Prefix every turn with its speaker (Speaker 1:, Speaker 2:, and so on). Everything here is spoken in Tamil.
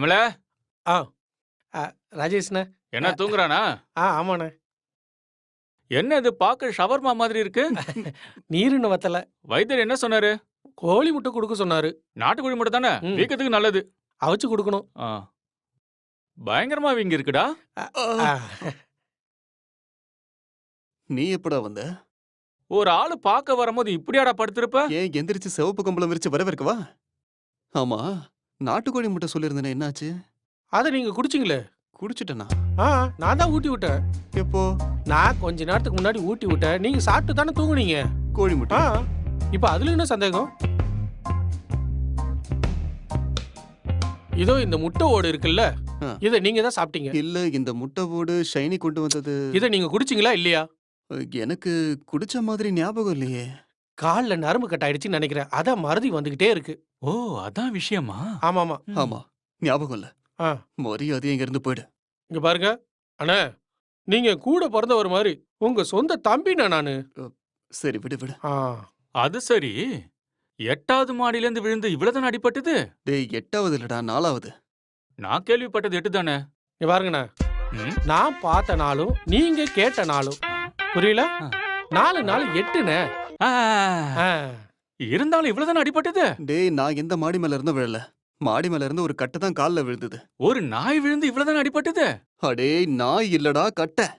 Speaker 1: விமல,
Speaker 2: ஆ அ ராஜேஷ்ண்ணே.
Speaker 1: என்ன
Speaker 2: அ
Speaker 1: தூங்குறானா?
Speaker 2: ஆமாண்ணே.
Speaker 1: என்ன இது பார்க்க ஷவர்மா மாதிரி இருக்கு?
Speaker 2: நீர் இன்னும் வத்தல.
Speaker 1: வைத்தியர் என்ன சொன்னாரு?
Speaker 2: கோழி முட்டை குடுக்க சொன்னாரு.
Speaker 1: நாட்டுக்கோழி முட்டை தானே?
Speaker 2: ம்.
Speaker 1: வீக்கத்துக்கு நல்லது.
Speaker 2: அவிச்சு குடுக்கணும்.
Speaker 1: ஆ. பயங்கரமா வீங்கி இருக்குடா.
Speaker 2: அ
Speaker 3: ஆ,
Speaker 2: ஆ
Speaker 3: நீ எப்படா வந்த?
Speaker 1: ஒரு ஆளு பார்க்க வரும்போது இப்படியாடா படுத்திருப்ப?
Speaker 3: ஏன் எந்திரிச்சு சிவப்பு கம்பளம் விரிச்சு வரவேற்கவா? ஆமா, நாட்டுக்கோழி முட்டை சொல்லியிருந்தேனே என்னாச்சு?
Speaker 2: அத நீங்க குடிச்சீங்களே.
Speaker 3: குடிச்சிட்டனா?
Speaker 2: ஆ நான் தான் ஊட்டி விட்டேன்.
Speaker 3: எப்போ?
Speaker 2: நான் கொஞ்ச நேரத்துக்கு முன்னாடி ஊட்டி விட்டேன். நீங்க சாப்பிட்டு தானே தூங்குனீங்க.
Speaker 3: கோழி முட்டை?
Speaker 2: ஆ இப்ப அதுல என்ன சந்தேகம்? இதோ இந்த முட்டை ஓடு இருக்குல்ல,
Speaker 3: ஆ.
Speaker 2: இத நீங்க தான் சாப்பிட்டீங்க.
Speaker 3: இல்ல, இந்த முட்டை ஓடு ஷைனி கொண்டு வந்தது
Speaker 2: இத நீங்க குடிச்சீங்களா இல்லையா?
Speaker 3: எனக்கு குடிச்ச மாதிரி ஞாபகம் இல்லையே.
Speaker 2: கால்ல நரம்பு கட் ஆயிடுச்சுன்னு நினைக்கிறேன். அதான் மறதி வந்துகிட்டே இருக்கு.
Speaker 1: ஓ, அதான் விஷயமா?
Speaker 2: ஆமாமா.
Speaker 3: ஆமா, ஞாபகம் இல்ல.
Speaker 2: ஆ
Speaker 3: மரியாதை இங்க இருந்து போயிடு.
Speaker 2: இங்க பாருங்க. அண்ணே, நீங்க கூட பிறந்தவர் மாதிரி. உங்க சொந்த தம்பிண்ணே நானு.
Speaker 3: சரி, விடு விடு.
Speaker 2: ஆ
Speaker 1: அது சரி. 8வது மாடியில இருந்து விழுந்து இவ்வளவுதானே அடிபட்டது?
Speaker 3: டேய், 8வது இல்லடா, 4வது.
Speaker 1: நான் கேள்விப்பட்டது 8 தானே.
Speaker 2: இங்க பாருங்கண்ணே.
Speaker 1: ம்.
Speaker 2: நான் பார்த்த நாளும் நீங்க கேட்ட நாளும் புரியல.
Speaker 1: ஆ.
Speaker 2: 4 நாள் 8ண்ணே.
Speaker 1: ஆ,
Speaker 2: ஆ.
Speaker 1: இருந்தாலும் இவ்வளவுதானே அடிபட்டது?
Speaker 3: டேய், நான் எந்த மாடி மேல இருந்து விழல. மாடி மேல இருந்து ஒரு கட்டை தான் கால்ல விழுந்தது.
Speaker 1: ஒரு நாய் விழுந்து இவ்வளவுதானே அடிபட்டது?
Speaker 3: அடே, நாய் இல்லடா, கட்டை.